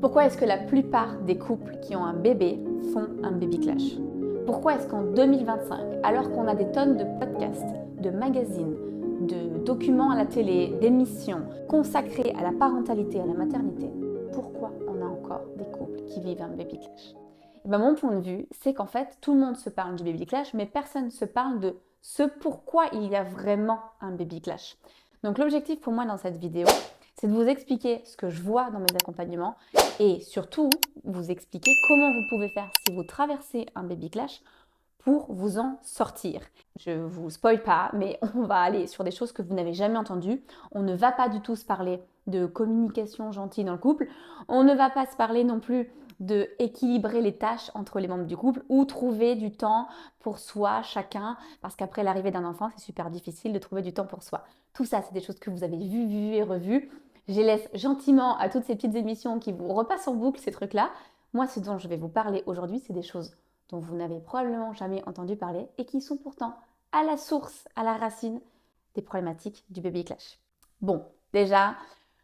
Pourquoi est-ce que la plupart des couples qui ont un bébé font un baby clash? Pourquoi est-ce qu'en 2025, alors qu'on a des tonnes de podcasts, de magazines, de documents à la télé, d'émissions consacrées à la parentalité, à la maternité, pourquoi on a encore des couples qui vivent un baby clash? Et ben mon point de vue, c'est qu'en fait, tout le monde se parle du baby clash, mais personne ne se parle de ce pourquoi il y a vraiment un baby clash. Donc l'objectif pour moi dans cette vidéo, c'est de vous expliquer ce que je vois dans mes accompagnements et surtout vous expliquer comment vous pouvez faire si vous traversez un baby clash pour vous en sortir. Je ne vous spoil pas, mais on va aller sur des choses que vous n'avez jamais entendues. On ne va pas du tout se parler de communication gentille dans le couple. On ne va pas se parler non plus de équilibrer les tâches entre les membres du couple ou trouver du temps pour soi, chacun, parce qu'après l'arrivée d'un enfant, c'est super difficile de trouver du temps pour soi. Tout ça, c'est des choses que vous avez vues et revues. Je les laisse gentiment à toutes ces petites émissions qui vous repassent en boucle ces trucs-là. Moi, ce dont je vais vous parler aujourd'hui, c'est des choses dont vous n'avez probablement jamais entendu parler et qui sont pourtant à la source, à la racine des problématiques du baby clash. Bon, déjà,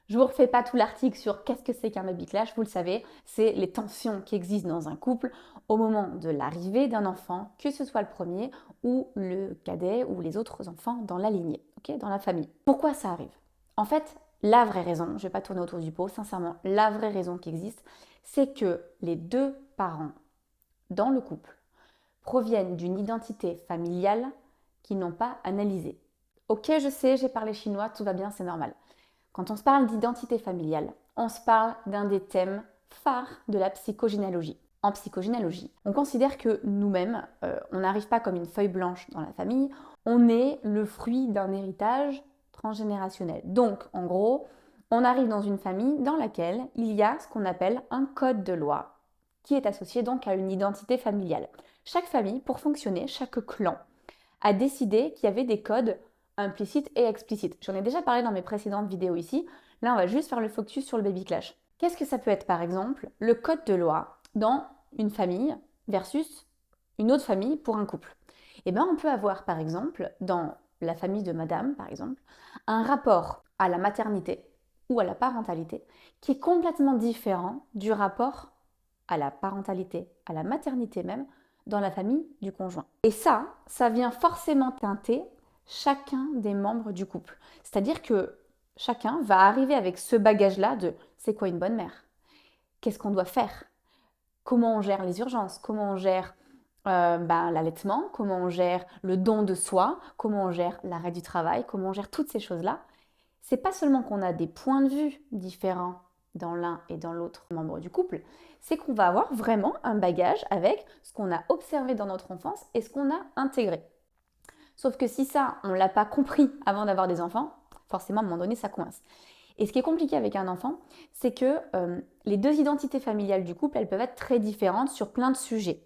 je ne vous refais pas tout l'article sur qu'est-ce que c'est qu'un baby clash, vous le savez, c'est les tensions qui existent dans un couple au moment de l'arrivée d'un enfant, que ce soit le premier ou le cadet ou les autres enfants dans la lignée, dans la famille. Pourquoi ça arrive? En fait, la vraie raison, je ne vais pas tourner autour du pot, sincèrement, la vraie raison qui existe, c'est que les deux parents dans le couple proviennent d'une identité familiale qu'ils n'ont pas analysée. Ok, je sais, j'ai parlé chinois, tout va bien, c'est normal. Quand on se parle d'identité familiale, on se parle d'un des thèmes phares de la psychogénéalogie. En psychogénéalogie, on considère que nous-mêmes, on n'arrive pas comme une feuille blanche dans la famille, on est le fruit d'un héritage transgénérationnel. Donc, en gros, on arrive dans une famille dans laquelle il y a ce qu'on appelle un code de loi qui est associé donc à une identité familiale. Chaque famille, pour fonctionner, chaque clan, a décidé qu'il y avait des codes implicites et explicites. J'en ai déjà parlé dans mes précédentes vidéos ici. Là, on va juste faire le focus sur le baby clash. Qu'est-ce que ça peut être, par exemple, le code de loi dans une famille versus une autre famille pour un couple? Eh bien, on peut avoir, par exemple, dans la famille de madame, par exemple, un rapport à la maternité ou à la parentalité qui est complètement différent du rapport à la parentalité, à la maternité même, dans la famille du conjoint. Et ça vient forcément teinter chacun des membres du couple. C'est-à-dire que chacun va arriver avec ce bagage-là de c'est quoi une bonne mère? Qu'est-ce qu'on doit faire? Comment on gère les urgences? Comment on gère l'allaitement? Comment on gère le don de soi? Comment on gère l'arrêt du travail? Comment on gère toutes ces choses-là? C'est pas seulement qu'on a des points de vue différents dans l'un et dans l'autre membre du couple, c'est qu'on va avoir vraiment un bagage avec ce qu'on a observé dans notre enfance et ce qu'on a intégré. Sauf que si ça, on ne l'a pas compris avant d'avoir des enfants, forcément à un moment donné, ça coince. Et ce qui est compliqué avec un enfant, c'est que les deux identités familiales du couple, elles peuvent être très différentes sur plein de sujets.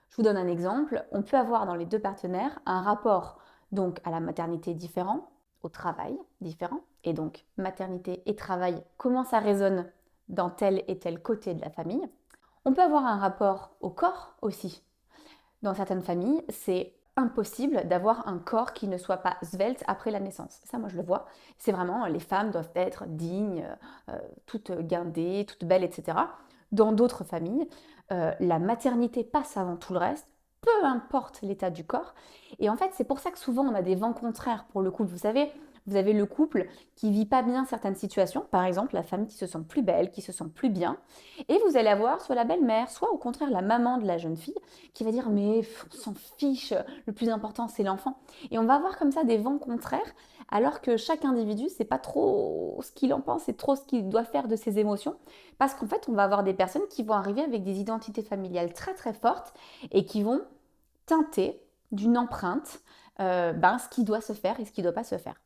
Je vous donne un exemple, on peut avoir dans les deux partenaires un rapport donc à la maternité différent, au travail différent, et donc maternité et travail, comment ça résonne dans tel et tel côté de la famille. On peut avoir un rapport au corps aussi. Dans certaines familles, c'est impossible d'avoir un corps qui ne soit pas svelte après la naissance. Ça, moi, je le vois. C'est vraiment, les femmes doivent être dignes, toutes guindées, toutes belles, etc. Dans d'autres familles, la maternité passe avant tout le reste, peu importe l'état du corps. Et en fait, c'est pour ça que souvent, on a des vents contraires pour le couple. Vous savez, vous avez le couple qui vit pas bien certaines situations, par exemple la femme qui se sent plus belle, qui se sent plus bien, et vous allez avoir soit la belle-mère, soit au contraire la maman de la jeune fille qui va dire mais on s'en fiche, le plus important c'est l'enfant. Et on va avoir comme ça des vents contraires, alors que chaque individu c'est pas trop ce qu'il en pense, c'est trop ce qu'il doit faire de ses émotions, parce qu'en fait on va avoir des personnes qui vont arriver avec des identités familiales très très fortes et qui vont teinter d'une empreinte ce qui doit se faire et ce qui ne doit pas se faire.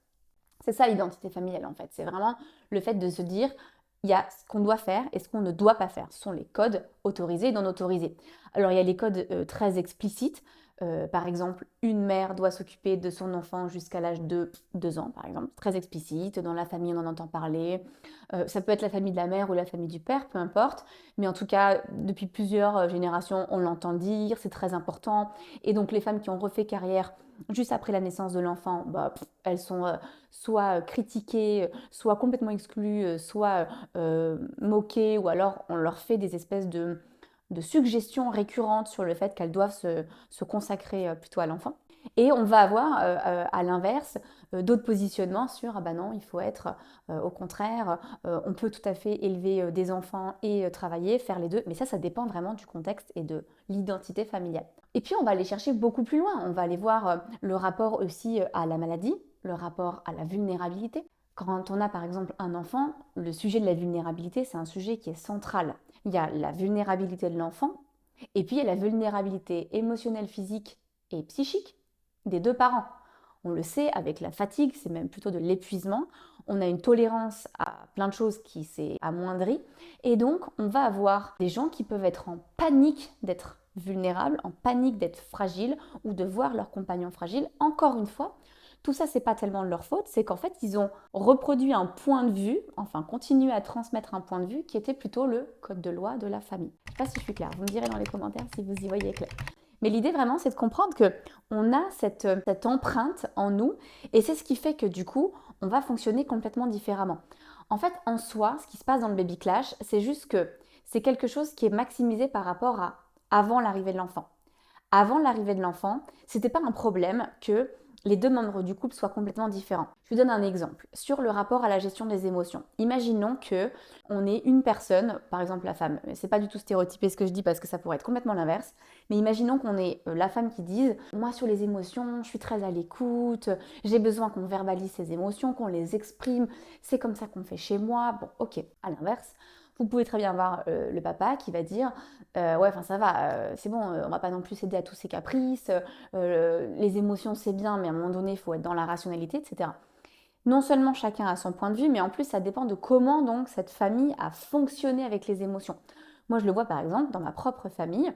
C'est ça l'identité familiale en fait, c'est vraiment le fait de se dire il y a ce qu'on doit faire et ce qu'on ne doit pas faire. Ce sont les codes autorisés et non autorisés. Alors il y a les codes très explicites, Par exemple, une mère doit s'occuper de son enfant jusqu'à l'âge de 2 ans, par exemple, très explicite. Dans la famille, on en entend parler. Ça peut être la famille de la mère ou la famille du père, peu importe. Mais en tout cas, depuis plusieurs générations, on l'entend dire, c'est très important. Et donc, les femmes qui ont refait carrière juste après la naissance de l'enfant, elles sont soit critiquées, soit complètement exclues, soit moquées, ou alors on leur fait des espèces de suggestions récurrentes sur le fait qu'elles doivent se consacrer plutôt à l'enfant. Et on va avoir à l'inverse d'autres positionnements sur ah bah non, il faut être au contraire, on peut tout à fait élever des enfants et travailler, faire les deux, mais ça dépend vraiment du contexte et de l'identité familiale. Et puis on va aller chercher beaucoup plus loin, on va aller voir le rapport aussi à la maladie, le rapport à la vulnérabilité. Quand on a par exemple un enfant, le sujet de la vulnérabilité, c'est un sujet qui est central. Il y a la vulnérabilité de l'enfant, et puis il y a la vulnérabilité émotionnelle, physique et psychique des deux parents. On le sait, avec la fatigue, c'est même plutôt de l'épuisement. On a une tolérance à plein de choses qui s'est amoindrie. Et donc, on va avoir des gens qui peuvent être en panique d'être vulnérables, en panique d'être fragiles ou de voir leur compagnon fragile. Encore une fois, tout ça, c'est pas tellement de leur faute, c'est qu'en fait, ils ont reproduit un point de vue, enfin, continué à transmettre un point de vue qui était plutôt le code de loi de la famille. Je sais pas si je suis claire, vous me direz dans les commentaires si vous y voyez clair. Mais l'idée vraiment, c'est de comprendre qu'on a cette empreinte en nous et c'est ce qui fait que du coup, on va fonctionner complètement différemment. En fait, en soi, ce qui se passe dans le baby clash, c'est juste que c'est quelque chose qui est maximisé par rapport à avant l'arrivée de l'enfant. Avant l'arrivée de l'enfant, c'était pas un problème que les deux membres du couple soient complètement différents. Je vous donne un exemple sur le rapport à la gestion des émotions. Imaginons que on est une personne, par exemple la femme. C'est pas du tout stéréotypé ce que je dis parce que ça pourrait être complètement l'inverse. Mais imaginons qu'on est la femme qui dise moi sur les émotions, je suis très à l'écoute, j'ai besoin qu'on verbalise ses émotions, qu'on les exprime. C'est comme ça qu'on fait chez moi. Bon, ok. À l'inverse, vous pouvez très bien voir le papa qui va dire ouais, enfin ça va, c'est bon, on va pas non plus céder à tous ses caprices, les émotions c'est bien, mais à un moment donné, il faut être dans la rationalité, etc. Non seulement chacun a son point de vue, mais en plus ça dépend de comment donc cette famille a fonctionné avec les émotions. Moi je le vois par exemple dans ma propre famille.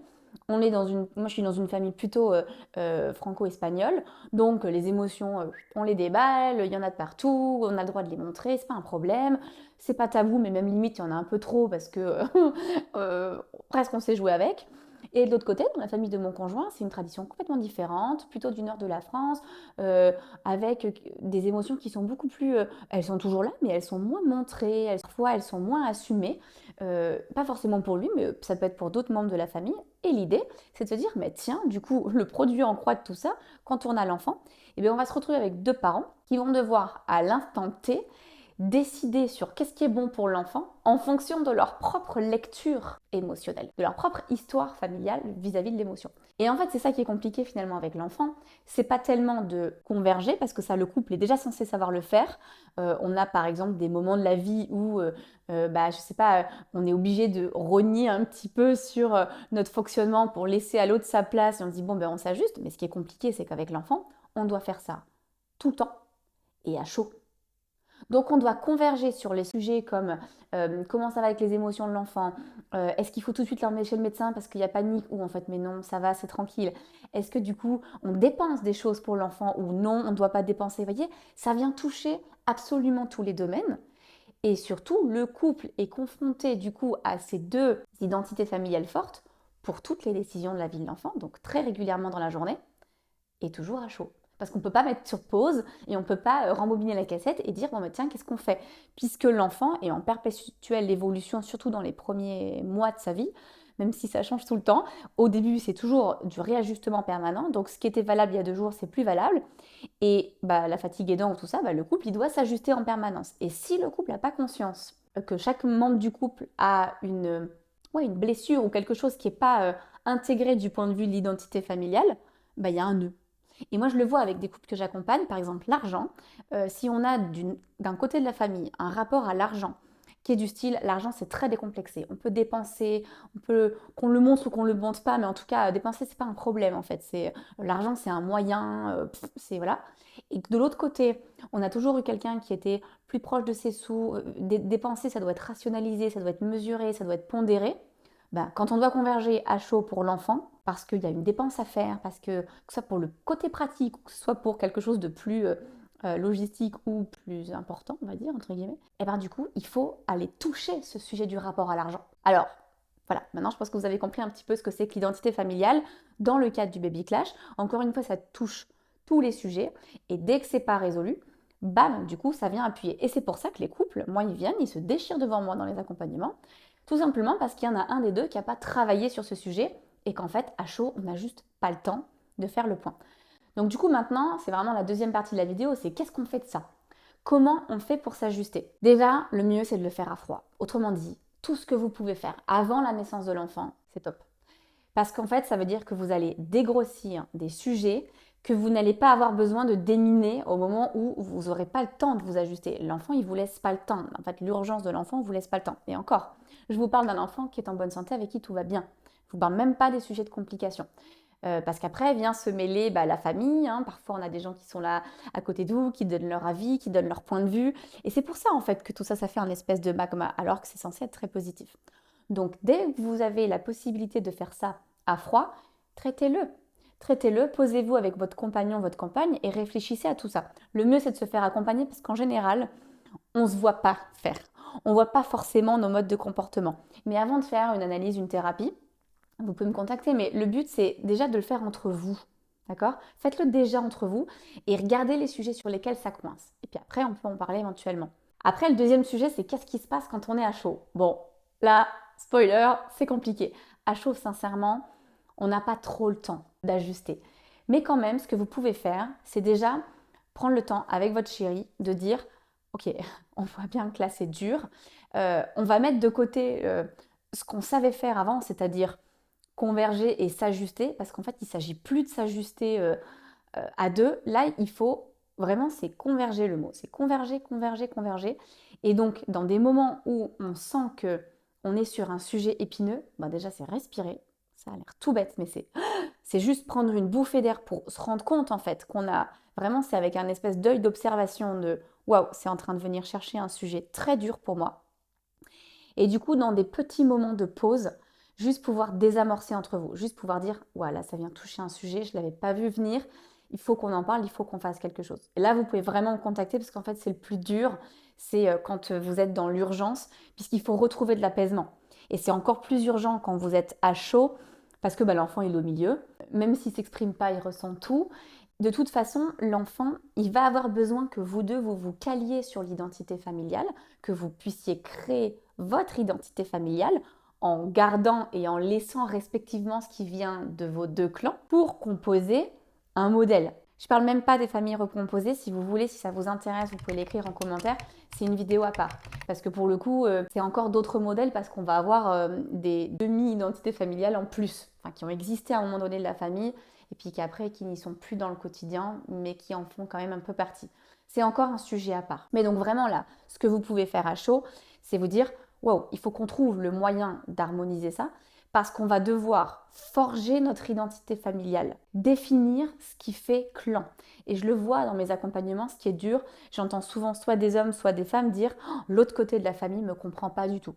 Moi je suis dans une famille plutôt franco-espagnole, donc les émotions, on les déballe, il y en a de partout, on a le droit de les montrer, c'est pas un problème, c'est pas tabou, mais même limite il y en a un peu trop parce que presque on sait jouer avec. Et de l'autre côté, dans la famille de mon conjoint, c'est une tradition complètement différente, plutôt du nord de la France, avec des émotions qui sont beaucoup plus... elles sont toujours là, mais elles sont moins montrées, parfois elles sont moins assumées. Pas forcément pour lui, mais ça peut être pour d'autres membres de la famille. Et l'idée, c'est de se dire, mais tiens, du coup, le produit en croix de tout ça, quand on a l'enfant, eh bien, on va se retrouver avec deux parents qui vont devoir, à l'instant T, décider sur qu'est-ce qui est bon pour l'enfant en fonction de leur propre lecture émotionnelle, de leur propre histoire familiale vis-à-vis de l'émotion. Et en fait, c'est ça qui est compliqué finalement avec l'enfant. C'est pas tellement de converger parce que ça, le couple est déjà censé savoir le faire. On a par exemple des moments de la vie où, je sais pas, on est obligé de rogner un petit peu sur notre fonctionnement pour laisser à l'autre sa place et on se dit bon ben on s'ajuste. Mais ce qui est compliqué, c'est qu'avec l'enfant, on doit faire ça tout le temps et à chaud. Donc on doit converger sur les sujets comme comment ça va avec les émotions de l'enfant, est-ce qu'il faut tout de suite l'emmener chez le médecin parce qu'il y a panique ou en fait mais non ça va c'est tranquille, est-ce que du coup on dépense des choses pour l'enfant ou non on ne doit pas dépenser, vous voyez, ça vient toucher absolument tous les domaines et surtout le couple est confronté du coup à ces deux identités familiales fortes pour toutes les décisions de la vie de l'enfant, donc très régulièrement dans la journée et toujours à chaud. Parce qu'on ne peut pas mettre sur pause et on ne peut pas rembobiner la cassette et dire bon bah tiens qu'est-ce qu'on fait, puisque l'enfant est en perpétuelle évolution, surtout dans les premiers mois de sa vie, même si ça change tout le temps. Au début c'est toujours du réajustement permanent, donc ce qui était valable il y a 2 jours c'est plus valable et la fatigue aidant ou tout ça, le couple il doit s'ajuster en permanence. Et si le couple n'a pas conscience que chaque membre du couple a une blessure ou quelque chose qui n'est pas intégré du point de vue de l'identité familiale, il y a un nœud. Et moi, je le vois avec des couples que j'accompagne, par exemple l'argent. Si on a d'un côté de la famille un rapport à l'argent qui est du style, l'argent c'est très décomplexé, on peut dépenser, qu'on le montre ou qu'on le montre pas, mais en tout cas, dépenser c'est pas un problème en fait. L'argent c'est un moyen, c'est voilà. Et de l'autre côté, on a toujours eu quelqu'un qui était plus proche de ses sous, dépenser ça doit être rationalisé, ça doit être mesuré, ça doit être pondéré. Quand on doit converger à chaud pour l'enfant, parce qu'il y a une dépense à faire, parce que ce soit pour le côté pratique, ou que ce soit pour quelque chose de plus logistique ou plus important, on va dire, entre guillemets, et du coup, il faut aller toucher ce sujet du rapport à l'argent. Alors, voilà, maintenant je pense que vous avez compris un petit peu ce que c'est que l'identité familiale dans le cadre du baby clash. Encore une fois, ça touche tous les sujets, et dès que c'est pas résolu, bam, du coup, ça vient appuyer. Et c'est pour ça que les couples, moi, ils viennent, ils se déchirent devant moi dans les accompagnements, tout simplement parce qu'il y en a un des deux qui n'a pas travaillé sur ce sujet, et qu'en fait, à chaud, on n'a juste pas le temps de faire le point. Donc du coup, maintenant, c'est vraiment la deuxième partie de la vidéo, c'est qu'est-ce qu'on fait de ça? Comment on fait pour s'ajuster? Déjà, le mieux, c'est de le faire à froid. Autrement dit, tout ce que vous pouvez faire avant la naissance de l'enfant, c'est top. Parce qu'en fait, ça veut dire que vous allez dégrossir des sujets que vous n'allez pas avoir besoin de déminer au moment où vous n'aurez pas le temps de vous ajuster. L'enfant, il ne vous laisse pas le temps. En fait, l'urgence de l'enfant ne vous laisse pas le temps. Et encore, je vous parle d'un enfant qui est en bonne santé, avec qui tout va bien. Je ne vous parle même pas des sujets de complications. Parce qu'après vient se mêler la famille. Parfois, on a des gens qui sont là à côté de vous, qui donnent leur avis, qui donnent leur point de vue. Et c'est pour ça, en fait, que tout ça, ça fait un espèce de magma, alors que c'est censé être très positif. Donc, dès que vous avez la possibilité de faire ça à froid, traitez-le. Traitez-le, posez-vous avec votre compagnon, votre compagne et réfléchissez à tout ça. Le mieux, c'est de se faire accompagner parce qu'en général, on ne se voit pas faire. On ne voit pas forcément nos modes de comportement. Mais avant de faire une analyse, une thérapie, vous pouvez me contacter, mais le but, c'est déjà de le faire entre vous. D'accord? Faites-le déjà entre vous et regardez les sujets sur lesquels ça coince. Et puis après, on peut en parler éventuellement. Après, le deuxième sujet, c'est qu'est-ce qui se passe quand on est à chaud? Bon, là, spoiler, c'est compliqué. À chaud, sincèrement, on n'a pas trop le temps d'ajuster. Mais quand même, ce que vous pouvez faire, c'est déjà prendre le temps avec votre chéri de dire, ok, on voit bien que là, c'est dur. On va mettre de côté ce qu'on savait faire avant, c'est-à-dire converger et s'ajuster, parce qu'en fait, il ne s'agit plus de s'ajuster à deux. Là, il faut vraiment, c'est converger le mot. C'est converger, converger, converger. Et donc, dans des moments où on sent que on est sur un sujet épineux, déjà, c'est respirer. Ça a l'air tout bête, mais c'est juste prendre une bouffée d'air pour se rendre compte, en fait, qu'on a vraiment, c'est avec un espèce d'œil d'observation de waouh, c'est en train de venir chercher un sujet très dur pour moi. Et du coup, dans des petits moments de pause, juste pouvoir désamorcer entre vous, juste pouvoir dire, voilà, ça vient toucher un sujet, je ne l'avais pas vu venir, il faut qu'on en parle, il faut qu'on fasse quelque chose. Et là, vous pouvez vraiment me contacter parce qu'en fait, c'est le plus dur, c'est quand vous êtes dans l'urgence, puisqu'il faut retrouver de l'apaisement. Et c'est encore plus urgent quand vous êtes à chaud, parce que l'enfant est au milieu, même s'il ne s'exprime pas, il ressent tout. De toute façon, l'enfant, il va avoir besoin que vous deux, vous vous caliez sur l'identité familiale, que vous puissiez créer votre identité familiale en gardant et en laissant respectivement ce qui vient de vos deux clans pour composer un modèle. Je ne parle même pas des familles recomposées. Si vous voulez, si ça vous intéresse, vous pouvez l'écrire en commentaire. C'est une vidéo à part. Parce que pour le coup, c'est encore d'autres modèles parce qu'on va avoir des demi-identités familiales en plus, qui ont existé à un moment donné de la famille et puis qu'après, qui n'y sont plus dans le quotidien, mais qui en font quand même un peu partie. C'est encore un sujet à part. Mais donc vraiment là, ce que vous pouvez faire à chaud, c'est vous dire, wow, il faut qu'on trouve le moyen d'harmoniser ça, parce qu'on va devoir forger notre identité familiale, définir ce qui fait clan. Et je le vois dans mes accompagnements, ce qui est dur, j'entends souvent soit des hommes, soit des femmes dire oh, « l'autre côté de la famille ne me comprend pas du tout ».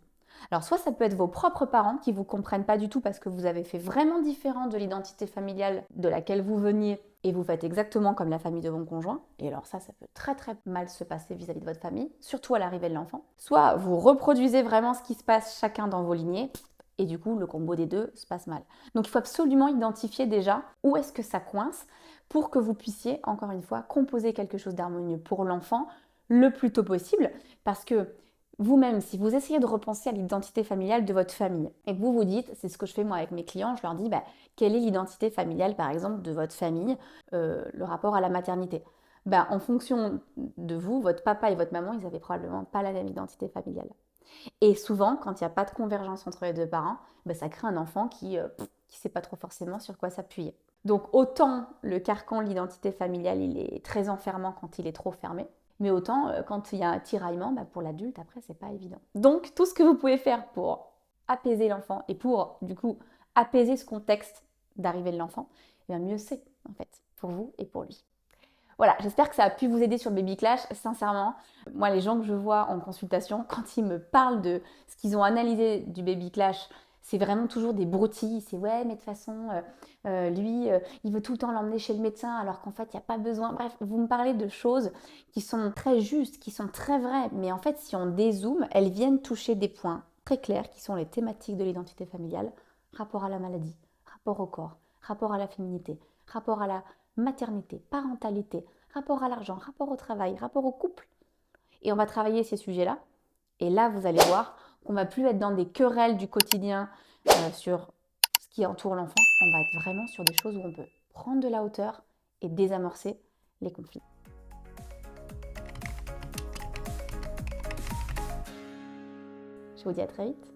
Alors soit ça peut être vos propres parents qui ne vous comprennent pas du tout parce que vous avez fait vraiment différent de l'identité familiale de laquelle vous veniez et vous faites exactement comme la famille de mon conjoint. Et alors ça peut très très mal se passer vis-à-vis de votre famille, surtout à l'arrivée de l'enfant. Soit vous reproduisez vraiment ce qui se passe chacun dans vos lignées et du coup le combo des deux se passe mal. Donc il faut absolument identifier déjà où est-ce que ça coince pour que vous puissiez, encore une fois, composer quelque chose d'harmonieux pour l'enfant le plus tôt possible parce que vous-même, si vous essayez de repenser à l'identité familiale de votre famille et que vous vous dites, c'est ce que je fais moi avec mes clients, je leur dis quelle est l'identité familiale par exemple de votre famille, le rapport à la maternité. En fonction de vous, votre papa et votre maman, ils n'avaient probablement pas la même identité familiale. Et souvent, quand il n'y a pas de convergence entre les deux parents, ça crée un enfant qui ne sait pas trop forcément sur quoi s'appuyer. Donc autant le carcan, l'identité familiale, il est très enfermant quand il est trop fermé. Mais autant, quand il y a un tiraillement, pour l'adulte, après, c'est pas évident. Donc, tout ce que vous pouvez faire pour apaiser l'enfant et pour, du coup, apaiser ce contexte d'arrivée de l'enfant, mieux c'est, en fait, pour vous et pour lui. Voilà, j'espère que ça a pu vous aider sur le Baby Clash. Sincèrement, moi, les gens que je vois en consultation, quand ils me parlent de ce qu'ils ont analysé du Baby Clash, c'est vraiment toujours des broutilles. C'est ouais, mais de toute façon, lui, il veut tout le temps l'emmener chez le médecin alors qu'en fait, il n'y a pas besoin. Bref, vous me parlez de choses qui sont très justes, qui sont très vraies. Mais en fait, si on dézoome, elles viennent toucher des points très clairs qui sont les thématiques de l'identité familiale, rapport à la maladie, rapport au corps, rapport à la féminité, rapport à la maternité, parentalité, rapport à l'argent, rapport au travail, rapport au couple. Et on va travailler ces sujets-là. Et là, vous allez voir qu'on va plus être dans des querelles du quotidien sur ce qui entoure l'enfant. On va être vraiment sur des choses où on peut prendre de la hauteur et désamorcer les conflits. Je vous dis à très vite.